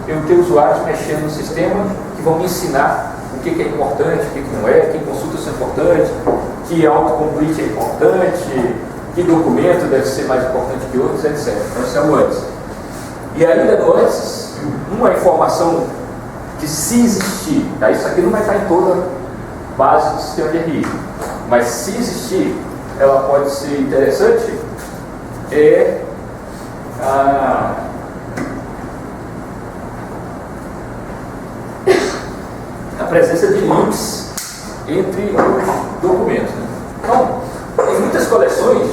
eu ter usuários mexendo no sistema que vão me ensinar o que é importante, o que não é, que consultas são importantes, que autocomplete é importante, que documento deve ser mais importante que outros, etc. Então, isso é o antes. E ainda no antes, uma informação que, se existir, tá? Isso aqui não vai estar em toda base do sistema de RI, mas se existir, ela pode ser interessante, é a presença de links entre os documentos. Né? Então, tem muitas coleções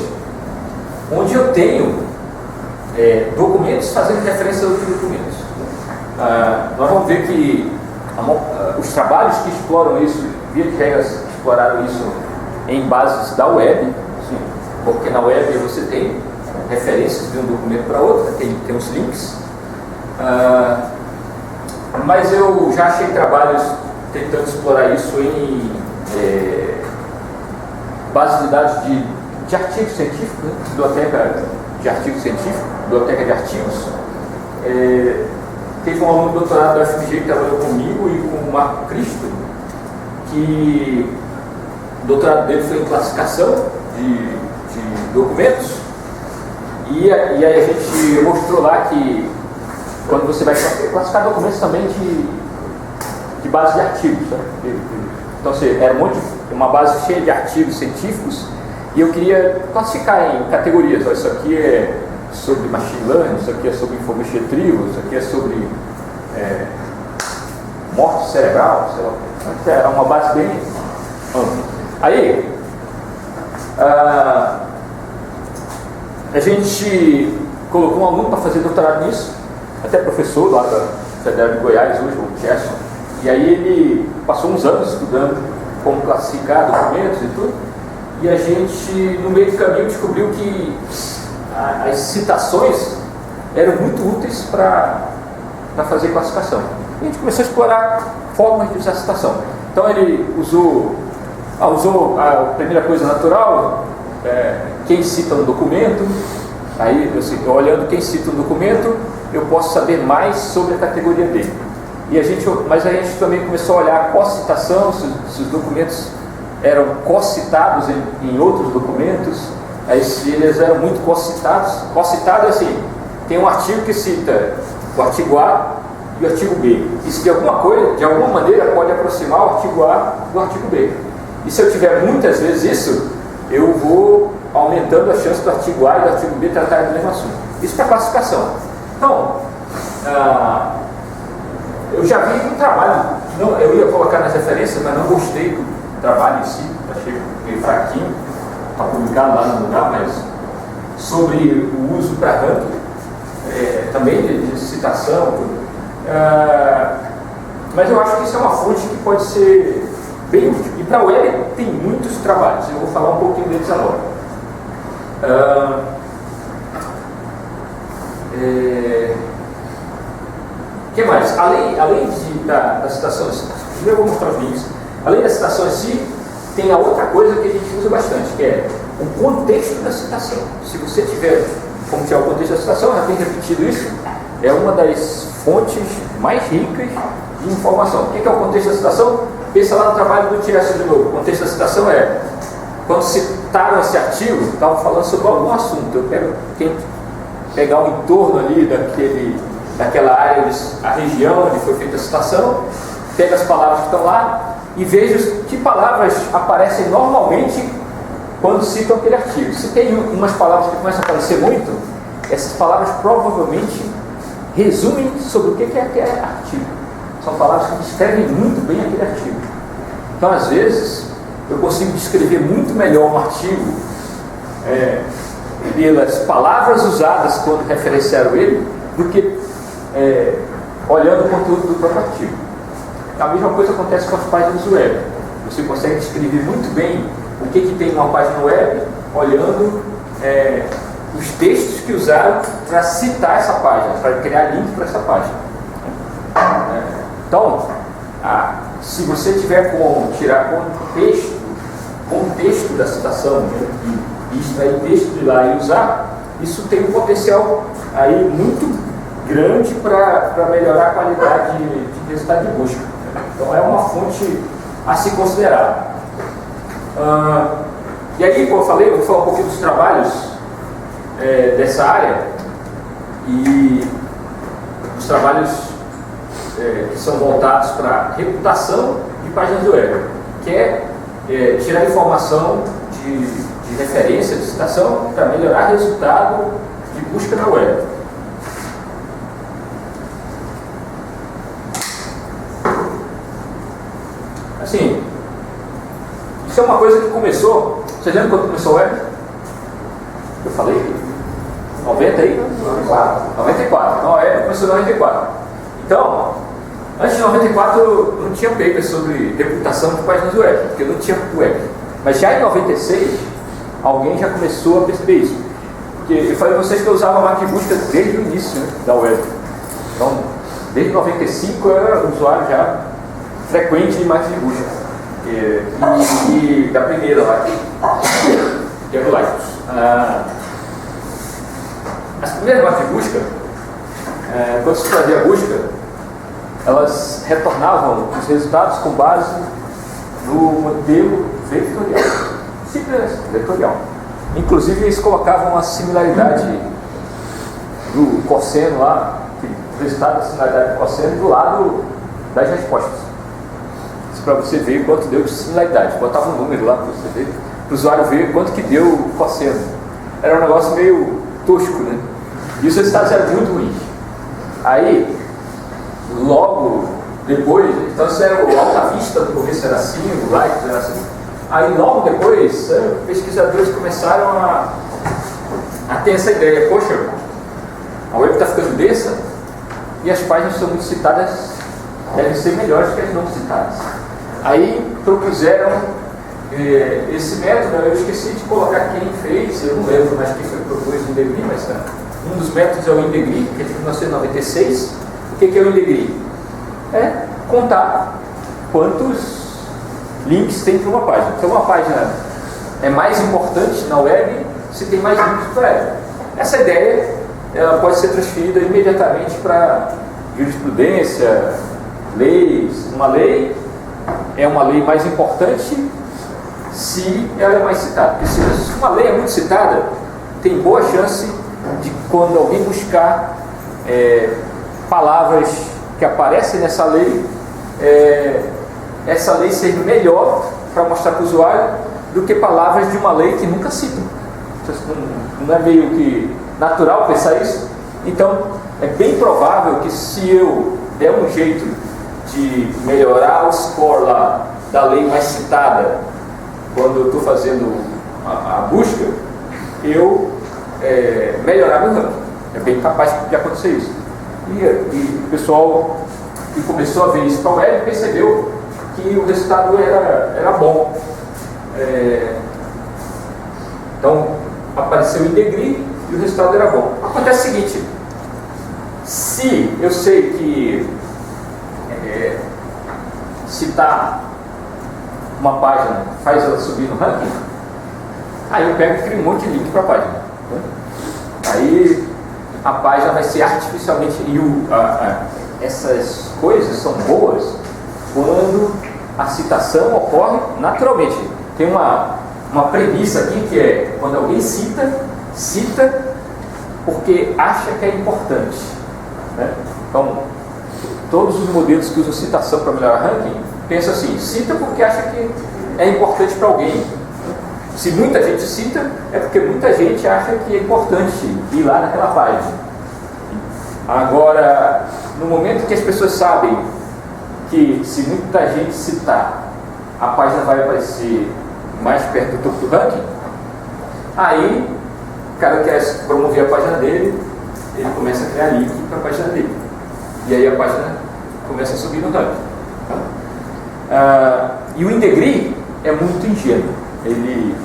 onde eu tenho documentos fazendo referência a outros documentos. Nós vamos ver que os trabalhos que exploram isso, via de regras, exploraram isso em bases da web, sim, porque na web você tem referências de um documento para outro, tem os links. Mas eu já achei trabalhos tentando explorar isso em bases de dados de artigos científicos, né? Biblioteca de artigos científicos, biblioteca de artigos. Teve um aluno de doutorado da UFMG que trabalhou comigo e com o Marco Cristo, que o doutorado dele foi em classificação de documentos, e aí a gente mostrou lá que quando você vai classificar documentos também de base de artigos, né? Então era uma base cheia de artigos científicos, e eu queria classificar em categorias. Isso aqui é sobre machine learning, isso aqui é sobre information retrieval, isso aqui é sobre morte cerebral, sei lá. Era uma base bem ampla. Aí a gente colocou um aluno para fazer doutorado nisso, até professor lá da Federal de Goiás hoje, o Gerson, e aí ele passou uns anos estudando como classificar documentos e tudo, e a gente, no meio do caminho, descobriu que as citações eram muito úteis para fazer classificação. E a gente começou a explorar formas de usar citação. Então ele usou a primeira coisa natural, quem cita um documento. Aí, olhando quem cita um documento, eu posso saber mais sobre a categoria dele. Mas a gente também começou a olhar a cocitação, se os documentos eram cocitados em outros documentos, aí se eles eram muito cocitados. Cocitado é assim, tem um artigo que cita o artigo A e o artigo B. Isso de alguma maneira pode aproximar o artigo A do artigo B. E se eu tiver muitas vezes isso, eu vou aumentando a chance do artigo A e do artigo B tratarem do mesmo assunto. Isso para classificação. Então, eu já vi um trabalho, eu ia colocar nas referências, mas não gostei do trabalho em si, achei meio fraquinho, está publicado lá no lugar, mas sobre o uso para ranking, também de citação, mas eu acho que isso é uma fonte que pode ser bem útil. E para a web tem muitos trabalhos, eu vou falar um pouquinho deles agora. O que mais? Além da citação, primeiro eu vou mostrar os links. Além da citação em si, tem a outra coisa que a gente usa bastante, que é o contexto da citação. Se você tiver como tirar o contexto da citação, já tenho repetido isso, é uma das fontes mais ricas de informação. O que é o contexto da citação? Pensa lá no trabalho do T.S. de novo. O contexto da citação é, quando citaram esse artigo, estavam falando sobre algum assunto. Eu pegar o entorno ali daquela área, a região onde foi feita a citação, pega as palavras que estão lá e veja que palavras aparecem normalmente quando citam aquele artigo. Se tem umas palavras que começam a aparecer muito, essas palavras provavelmente resumem sobre o que é aquele artigo. São palavras que descrevem muito bem aquele artigo. Então, às vezes, eu consigo descrever muito melhor um artigo pelas palavras usadas quando referenciaram ele, do que olhando o conteúdo do próprio artigo. A mesma coisa acontece com as páginas web. Você consegue descrever muito bem o que tem numa página web, olhando os textos que usaram para citar essa página, para criar link para essa página. Então, se você tiver como tirar contexto da citação, e extrair texto de lá e usar, isso tem um potencial aí muito grande para melhorar a qualidade de resultado de busca. Então é uma fonte a se considerar. E aí, como eu falei, eu vou falar um pouquinho dos trabalhos dessa área e os trabalhos que são voltados para reputação de páginas web, que é tirar informação de referência, de citação, para melhorar o resultado de busca na web. Assim, isso é uma coisa que começou. Vocês lembram quando começou a web? Eu falei? 90 aí? 94. Então a web começou em 94. Então, antes de 94 não tinha paper sobre reputação de páginas web, porque não tinha web. Mas já em 96, alguém já começou a perceber isso. Porque eu falei para vocês que eu usava a máquina de busca desde o início, né, da web. Então, desde 95 eu era usuário já frequente de máquina de busca. E da primeira lá, que é do Lycos. As primeiras máquinas de busca, quando se fazia a busca, elas retornavam os resultados com base no modelo vetorial. Simples vetorial. Inclusive eles colocavam a similaridade do cosseno lá, o resultado da similaridade do cosseno do lado das respostas. Isso para você ver quanto deu de similaridade. Botava um número lá para você ver, para o usuário ver quanto que deu o cosseno. Era um negócio meio tosco, né? E os resultados eram muito ruins. Aí, logo depois, então isso era o Alta Vista, no começo era assim, o Lycos era assim. Aí logo depois, pesquisadores começaram a ter essa ideia, poxa, a web está ficando densa e as páginas que são muito citadas devem ser melhores que as não citadas. Aí propuseram esse método, eu esqueci de colocar quem fez, eu não lembro mais quem foi que propôs o Indegree, mas um dos métodos é o Indegree, que é de 1996. O que é o Indegree? É contar quantos links tem para uma página. Então uma página é mais importante na web se tem mais links para ela. Essa ideia ela pode ser transferida imediatamente para jurisprudência, leis. Uma lei é uma lei mais importante se ela é mais citada. Porque se uma lei é muito citada, tem boa chance de quando alguém buscar palavras que aparecem nessa lei, essa lei ser melhor para mostrar para o usuário do que palavras de uma lei que nunca citam. Não é meio que natural pensar isso? Então, é bem provável que se eu der um jeito de melhorar o score lá da lei mais citada quando eu estou fazendo a busca, eu melhorar meu ranking. É bem capaz de acontecer isso. E o pessoal que começou a ver isso para a web percebeu que o resultado era bom. Então apareceu o Indegree e o resultado era bom. Acontece o seguinte: se eu sei que citar uma página faz ela subir no ranking, aí eu pego e crio um monte de link para a página. Aí a página vai ser artificialmente. Essas coisas são boas quando a citação ocorre naturalmente. Tem uma premissa aqui que é quando alguém cita porque acha que é importante, né? Então, todos os modelos que usam citação para melhorar ranking pensam assim: cita porque acha que é importante para alguém. Se muita gente cita, é porque muita gente acha que é importante ir lá naquela página. Agora, no momento que as pessoas sabem que se muita gente citar, a página vai aparecer mais perto do topo do ranking, aí o cara quer promover a página dele, ele começa a criar link para a página dele. E aí a página começa a subir no ranking. E o Indegree é muito ingênuo. Ele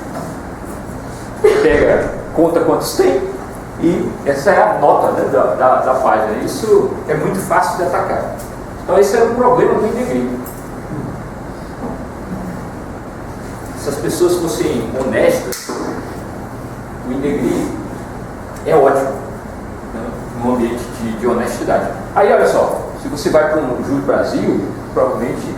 conta quantos tem e essa é a nota, né, da página. Isso é muito fácil de atacar. Então esse é um problema do Indegree. Se as pessoas fossem honestas, o Indegree é ótimo, né, num ambiente de honestidade. Aí olha só, se você vai para um Júri Brasil, provavelmente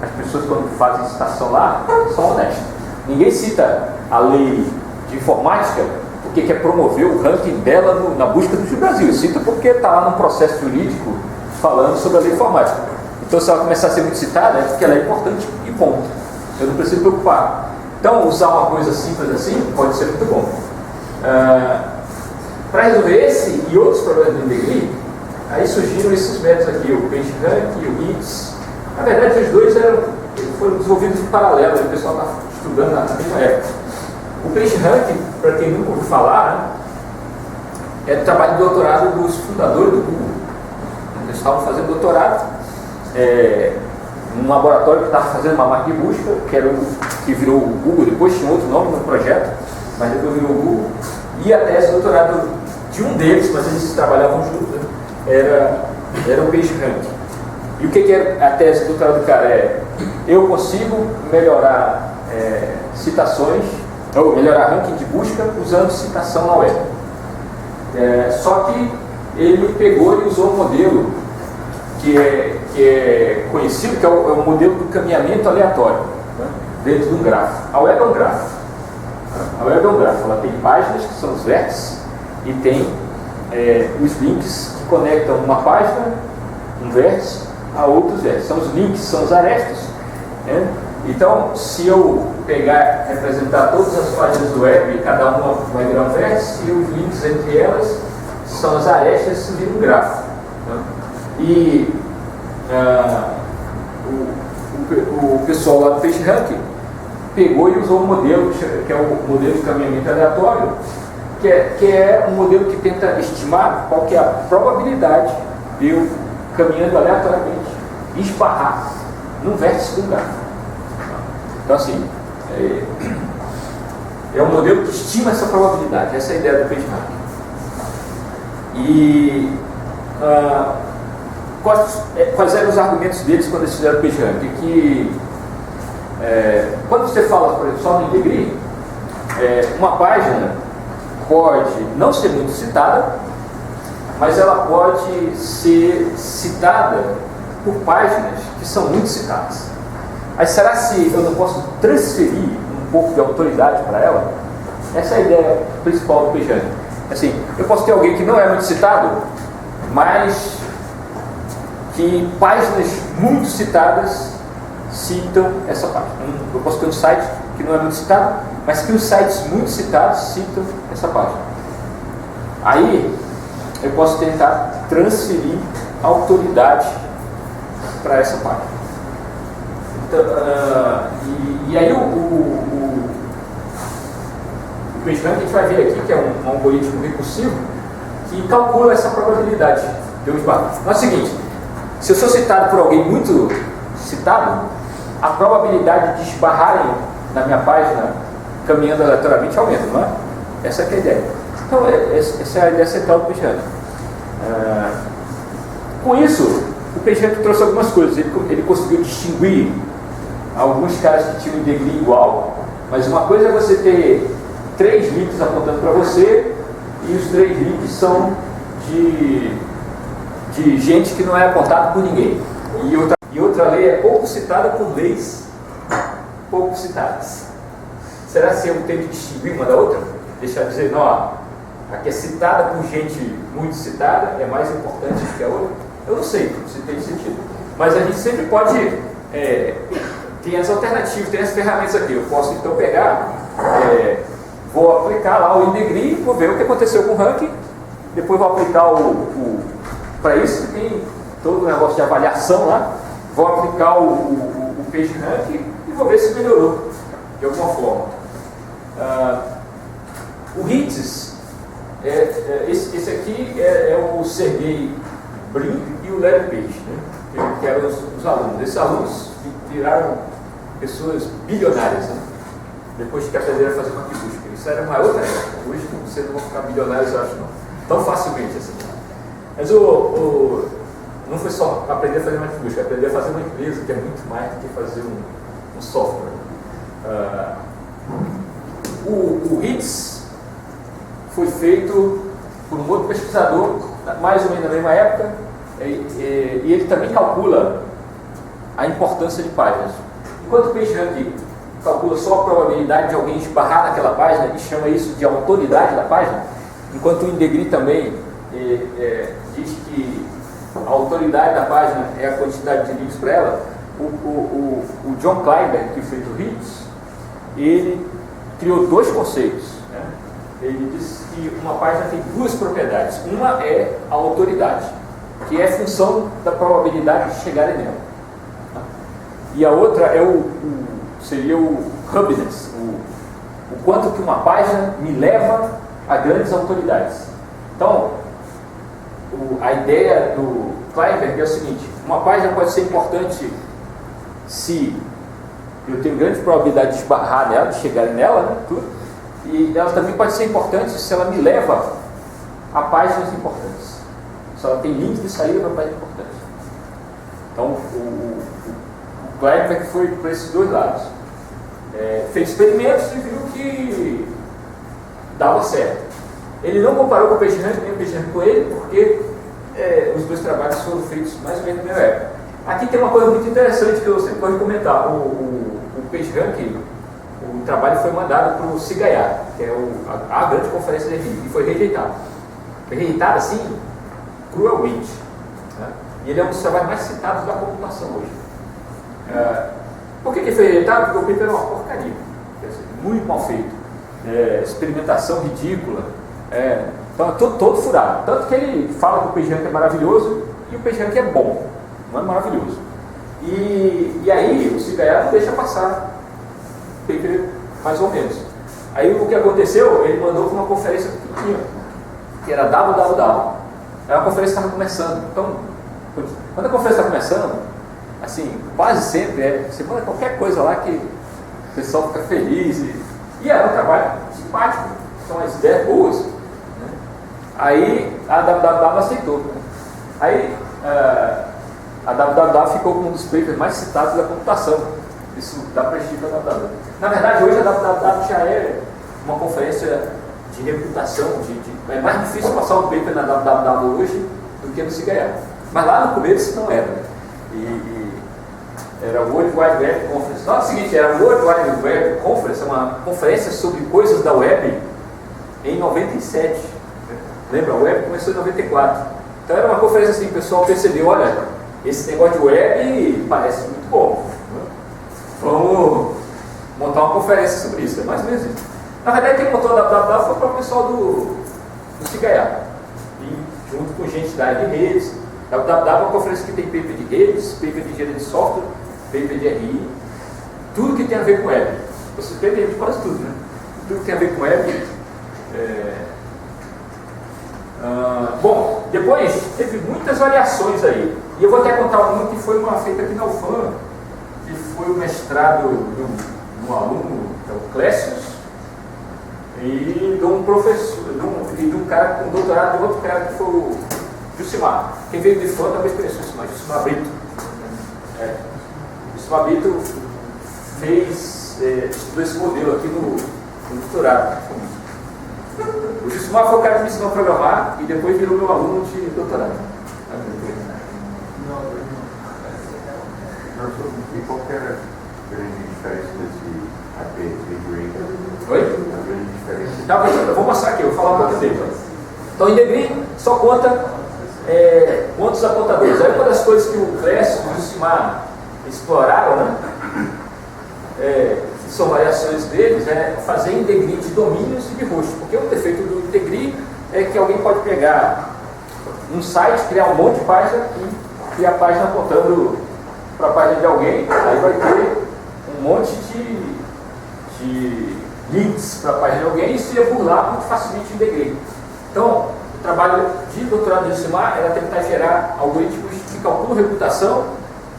as pessoas quando fazem citação lá são honestas. Ninguém cita a lei de informática porque quer promover o ranking dela na busca do Júri Brasil. Cita porque está lá num processo jurídico falando sobre a lei informática. Então se ela começar a ser muito citada é porque ela é importante e ponto. Eu não preciso me preocupar. Então usar uma coisa simples assim pode ser muito bom. Para resolver esse e outros problemas do INDEGRI, aí surgiram esses métodos aqui, o PageRank e o HITS. Na verdade, os dois foram desenvolvidos em paralelo, o pessoal está estudando na mesma época. O PageRank, para quem nunca ouviu falar, é do trabalho de doutorado dos fundadores do Google. Eles estavam fazendo doutorado num laboratório que estava fazendo uma máquina de busca, que virou o Google, depois tinha outro nome no projeto, mas depois virou o Google. E a tese de doutorado de um deles, mas eles trabalhavam juntos, era o PageRank. E o que é a tese de doutorado do cara? Eu consigo melhorar citações, ou melhorar ranking de busca usando citação na web. Só que ele pegou e usou um modelo que é conhecido, que é o modelo do caminhamento aleatório, né, dentro de um grafo. A web é um grafo. Ela tem páginas que são os vértices e tem os links que conectam uma página, um vértice, a outros vértices. São os links, são os arestas. Né? Então, se eu pegar, representar todas as páginas do web, cada uma vai virar um vértice, e os links entre elas são as arestas, isso vira um grafo. Né? E o pessoal lá do PageRank pegou e usou um modelo, que é o modelo de caminhamento aleatório, que é um modelo que tenta estimar qual que é a probabilidade de eu, caminhando aleatoriamente, esbarrar num vértice do grafo. Então, assim, é um modelo que estima essa probabilidade, essa é a ideia do PageRank. E quais eram os argumentos deles quando eles fizeram o PageRank? Que quando você fala, por exemplo, só no INDEGRI, uma página pode não ser muito citada, mas ela pode ser citada por páginas que são muito citadas. Aí será se eu não posso transferir um pouco de autoridade para ela? Essa é a ideia principal do PageRank. Assim, eu posso ter alguém que não é muito citado, mas que páginas muito citadas citam essa página. Eu posso ter um site que não é muito citado, mas que os sites muito citados citam essa página. Aí eu posso tentar transferir autoridade para essa página. Então, e aí o PageRank a gente vai ver aqui que é um algoritmo recursivo que calcula essa probabilidade de eu esbarrar. Mas é o seguinte, se eu sou citado por alguém muito citado, a probabilidade de esbarrarem na minha página caminhando aleatoriamente aumenta, não é? Essa é a ideia. Então, essa é a ideia central do PageRank. Com isso, o PageRank trouxe algumas coisas. Ele conseguiu distinguir alguns caras que tinham um INDEGRI igual, mas uma coisa é você ter 3 links apontando para você e os 3 links são de gente que não é apontada por ninguém. E outra lei é pouco citada por leis pouco citadas. Será que eu tenho que distinguir uma da outra? Deixar de dizer, não, a que é citada por gente muito citada é mais importante que a outra? Eu não sei se tem sentido. Mas a gente sempre pode... tem as alternativas, tem as ferramentas aqui. Eu posso então pegar, vou aplicar lá o INDEGRI, vou ver o que aconteceu com o ranking, depois vou aplicar para isso tem todo o negócio de avaliação lá, vou aplicar o PageRank e vou ver se melhorou de alguma forma. O HITS, esse aqui é o Sergey Brin e o Larry Page, né? Que eram os alunos. Esses alunos viraram pessoas bilionárias, né? Depois que aprenderam a fazer uma busca. Isso era uma outra época. Hoje vocês não vão ficar bilionários, eu acho, não. Tão facilmente assim. Mas não foi só aprender a fazer uma busca, aprender a fazer uma empresa, que é muito mais do que fazer um software. O HITS foi feito por um outro pesquisador, mais ou menos na mesma época, E ele também calcula a importância de páginas. Enquanto o PageRank calcula só a probabilidade de alguém esbarrar naquela página e chama isso de autoridade da página, enquanto o Indegree também diz que a autoridade da página é a quantidade de links para ela, o John Kleinberg, que fez o HITS, ele criou dois conceitos. Né? Ele disse que uma página tem duas propriedades. Uma é a autoridade, que é função da probabilidade de chegarem nela. E a outra seria o hubness, o quanto que uma página me leva a grandes autoridades. Então, a ideia do Kleinberg é o seguinte: uma página pode ser importante se eu tenho grande probabilidade de esbarrar nela, de chegar nela, né, tudo. E ela também pode ser importante se ela me leva a páginas importantes, se ela tem links de saída para páginas importantes. Então, o Kleinberg foi para esses dois lados. Fez experimentos e viu que dava certo. Ele não comparou com o PageRank, nem o PageRank com ele, porque os dois trabalhos foram feitos mais ou menos na mesma época. Aqui tem uma coisa muito interessante que eu sempre gosto de comentar. O PageRank, o trabalho foi mandado para o CIGAIA, que é a grande conferência de RI, e foi rejeitado. Foi rejeitado assim, cruelmente. Né? E ele é um dos trabalhos mais citados da computação hoje. Por que foi rejeitado? Porque o paper era uma porcaria, muito mal feito, experimentação ridícula, então é todo furado. Tanto que ele fala que o PageRank é maravilhoso e o PageRank é bom, não é maravilhoso. E aí o CIGAIA não deixa passar o paper mais ou menos. Aí o que aconteceu? Ele mandou para uma conferência pequena, que era www. Era uma conferência que estava começando. Então, quando a conferência está começando, assim, quase sempre você manda qualquer coisa lá que o pessoal fica feliz. E era um trabalho simpático, são as ideias boas. Né? Aí a www aceitou. Aí a www ficou com um dos papers mais citados da computação. Isso dá prestígio para a www. Na verdade, hoje a www já é uma conferência de reputação. É mais difícil passar um paper na www hoje do que no CIGAIA. Mas lá no começo não era. Era o World Wide Web Conference. Não é o seguinte, era o World Wide Web Conference, uma conferência sobre coisas da web em 97. Lembra? A web começou em 94. Então era uma conferência assim, o pessoal percebeu, olha, esse negócio de web parece muito bom. Vamos montar uma conferência sobre isso. É mais ou menos isso. Na verdade, quem montou a www foi o próprio pessoal do CIGAIA. E junto com gente da área de redes. A www é uma conferência que tem paper de redes, paper de engenharia de software, paper de RI, tudo que tem a ver com web. Você paper de quase tudo, né? Tudo que tem a ver com web. Bom, depois teve muitas variações aí. E eu vou até contar uma que foi uma feita aqui na UFAM, que foi o mestrado de um aluno, que é o Clécius, e de um professor, e de um cara com doutorado de outro cara que foi o Jucimar. Quem veio de fã talvez conheça o Jucimar Brito. O Jucimar Brito estudou esse modelo aqui no doutorado. O Jucimar foi o cara que me ensinou a programar e depois virou meu aluno de doutorado. E qual que era a grande diferença desse AP Indegree? Oi? A grande diferença. Não, eu vou mostrar aqui, eu vou falar um pouquinho dele. Então, Indegree só conta quantos apontadores. Aí uma das coisas que o Clécio e o Jucimar exploraram, né? Que são variações deles, é fazer Indegree de domínios e de host. Porque o defeito do Indegree é que alguém pode pegar um site, criar um monte de página e criar a página apontando para a página de alguém, aí vai ter um monte de links para a página de alguém e isso ia burlar muito facilmente o Indegree. Então, o trabalho de doutorado de Jucimar era tentar gerar algoritmos de cálculo de reputação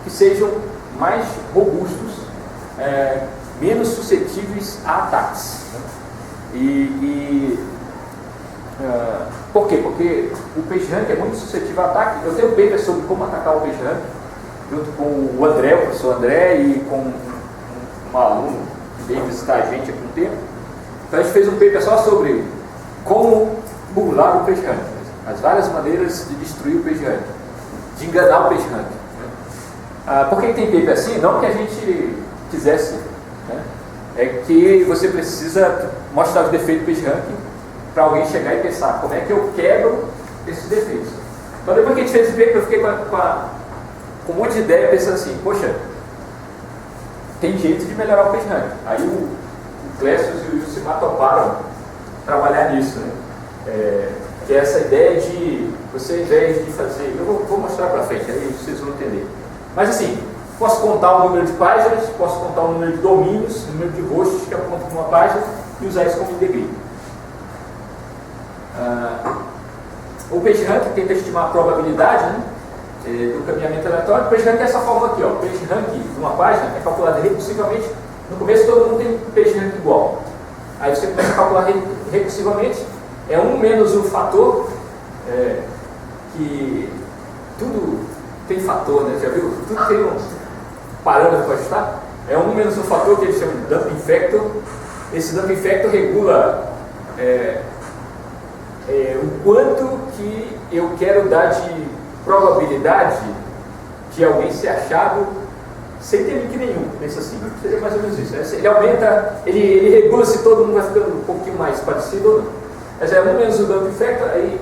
que sejam mais robustos, menos suscetíveis a ataques. Por quê? Porque o PageRank é muito suscetível a ataque. Eu tenho um paper sobre como atacar o PageRank, junto com o André, o professor André, e com um aluno que veio visitar a gente há um tempo. Então a gente fez um paper só sobre como burlar o PageRank, as várias maneiras de destruir o PageRank. de enganar o PageRank. Né? Por que tem paper assim? Não que a gente quisesse, né? É que você precisa mostrar os defeitos do PageRank para alguém chegar e pensar como é que eu quebro esses defeitos. Então depois que a gente fez esse paper, eu fiquei com um monte de ideia pensando assim, poxa, tem jeito de melhorar o PageRank. Aí o Clécio e o Jusimar toparam trabalhar nisso, né? Que é essa ideia de você, ao invés de fazer, eu vou mostrar para frente, aí vocês vão entender. Mas assim, posso contar o número de páginas, posso contar o número de domínios, o número de hosts que apontam para uma página e usar isso como degree. O PageRank tenta estimar a probabilidade, né, do caminhamento aleatório. O PageRank é essa forma aqui, ó. O PageRank de uma página é calculado recursivamente. No começo todo mundo tem PageRank igual. Aí você começa a calcular recursivamente. É 1 menos o fator, que tudo tem fator, né? Já viu? Tudo tem um parâmetro para ajustar. É 1 menos o fator que eles chamam de dumping factor. Esse dumping factor regula o quanto que eu quero dar de probabilidade de alguém ser achado sem ter link nenhum. Pensa assim, seria mais ou menos isso. Ele aumenta, ele regula se todo mundo vai ficando um pouquinho mais parecido ou não. Mas é 1 menos o dumping factor. Aí,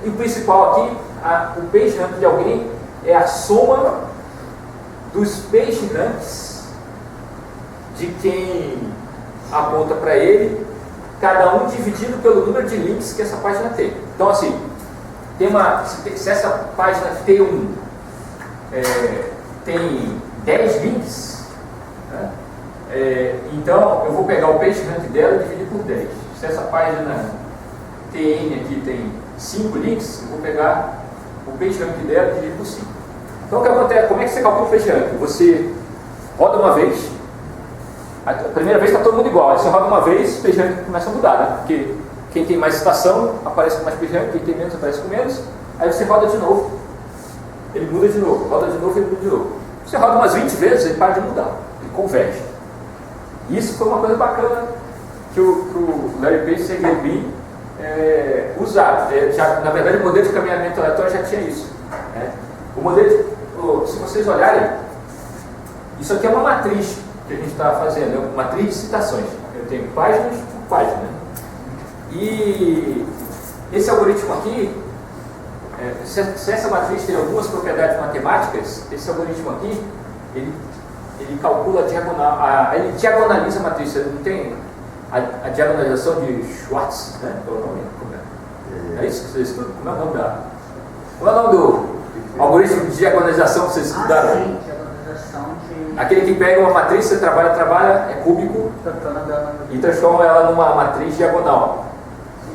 o principal aqui, o PageRank de alguém é a soma dos PageRanks de quem aponta para ele, cada um dividido pelo número de links que essa página tem. Então assim, se essa página T1 tem 10 links, né, então eu vou pegar o PageRank dela e dividir por 10. Se essa página TN aqui tem 5 links, eu vou pegar o PageRank dela e dividir por 5. Então o que acontece? Como é que você calcula o PageRank? Você roda uma vez, a primeira vez está todo mundo igual, aí você roda uma vez, o PageRank começa a mudar, né? Porque quem tem mais citação aparece com mais PageRank, quem tem menos aparece com menos, aí você roda de novo, ele muda de novo, roda de novo, ele muda de novo. Você roda umas 20 vezes, ele para de mudar, ele converge. Isso foi uma coisa bacana que o Larry Page seguiu bem usar. Na verdade, o modelo de caminhamento aleatório já tinha isso. Né? O modelo, se vocês olharem, isso aqui é uma matriz que a gente está fazendo, é uma matriz de citações. Eu tenho páginas por página. E esse algoritmo aqui, se essa matriz tem algumas propriedades matemáticas, esse algoritmo aqui, ele calcula a diagonal, ele diagonaliza a matriz. Você não tem a diagonalização de Schwartz, né? Pelo nome, é isso que vocês estudam? Como é o nome do algoritmo de diagonalização que vocês estudaram? Sim, diagonalização de... Aquele que pega uma matriz, você trabalha, é cúbico e transforma ela numa matriz diagonal.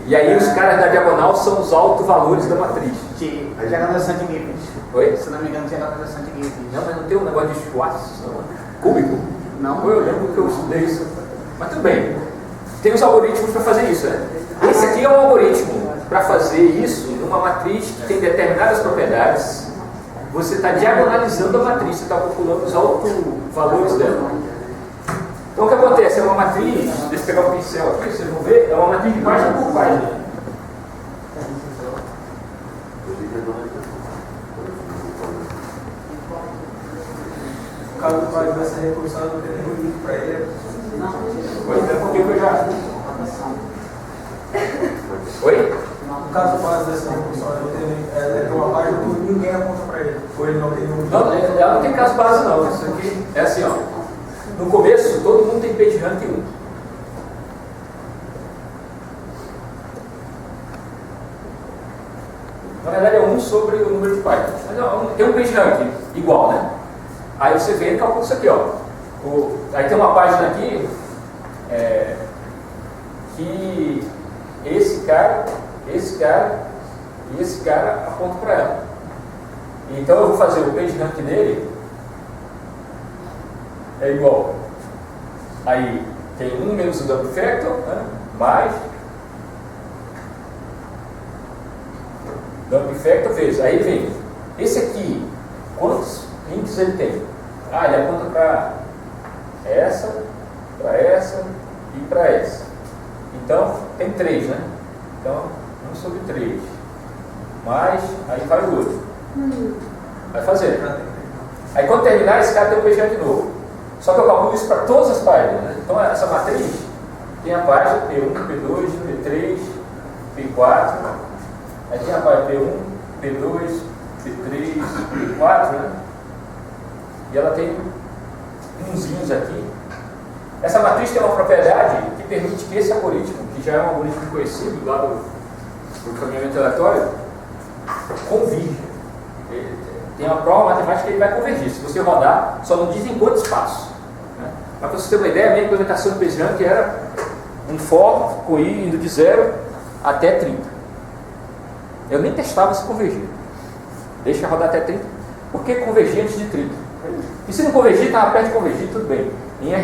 E aí os caras da diagonal são os autovalores da matriz. A diagonalização de Gibson. Oi? Se não me engano, diagonalização de Gibson. Não, mas não tem um negócio de Schwartz, não. Cúbico? Não. Eu lembro que eu estudei isso. Mas tudo bem. Tem os algoritmos para fazer isso, né? Esse aqui é um algoritmo para fazer isso numa matriz que tem determinadas propriedades. Você está diagonalizando a matriz, você está calculando os autovalores dela. Então o que acontece? É uma matriz, deixa eu pegar o pincel aqui, vocês vão ver, é uma matriz de página por página. No caso do pai dessa recursão, eu não tenho nenhum link para ele. Pois é, porque eu já... Oi? No caso do pai dessa recursão, eu tenho uma página que ninguém aponta para ele. Ou ele não tem nenhum link. Não, ela não tem caso base não. Isso aqui é assim, ó. No começo, todo mundo tem PageRank 1. Na verdade é 1 sobre o número de páginas. Mas tem um PageRank igual, né? Aí você vem e calcula isso aqui, ó. Aí tem uma página aqui que esse cara e esse cara apontam para ela. Então eu vou fazer o PageRank dele é igual. Aí tem 1 menos o dumping factor, né? Mais dumping factor vezes. Aí vem esse aqui, quantos links ele tem? Ele aponta para essa e para essa. Então tem 3, né? Então 1 sobre 3. Mais, aí vai o outro. Vai fazer. Aí quando terminar, esse cara tem o PGA de novo. Só que eu calculo isso para todas as páginas. Né? Então essa matriz tem a página P1, P2, P3, P4. Aí tem a página P1, P2, P3, P4. Né? E ela tem umzinhos aqui. Essa matriz tem uma propriedade que permite que esse algoritmo, que já é um algoritmo conhecido lá do caminhamento aleatório, convirja. Tem uma prova matemática que ele vai convergir. Se você rodar, só não diz em quantos passos. Né? Mas para você ter uma ideia, a minha implementação do Bayesian que era um for com i indo de 0 até 30. Eu nem testava se convergia. Deixa rodar até 30, porque convergia antes de 30. E se não convergir, estava perto de convergir, tudo bem. Em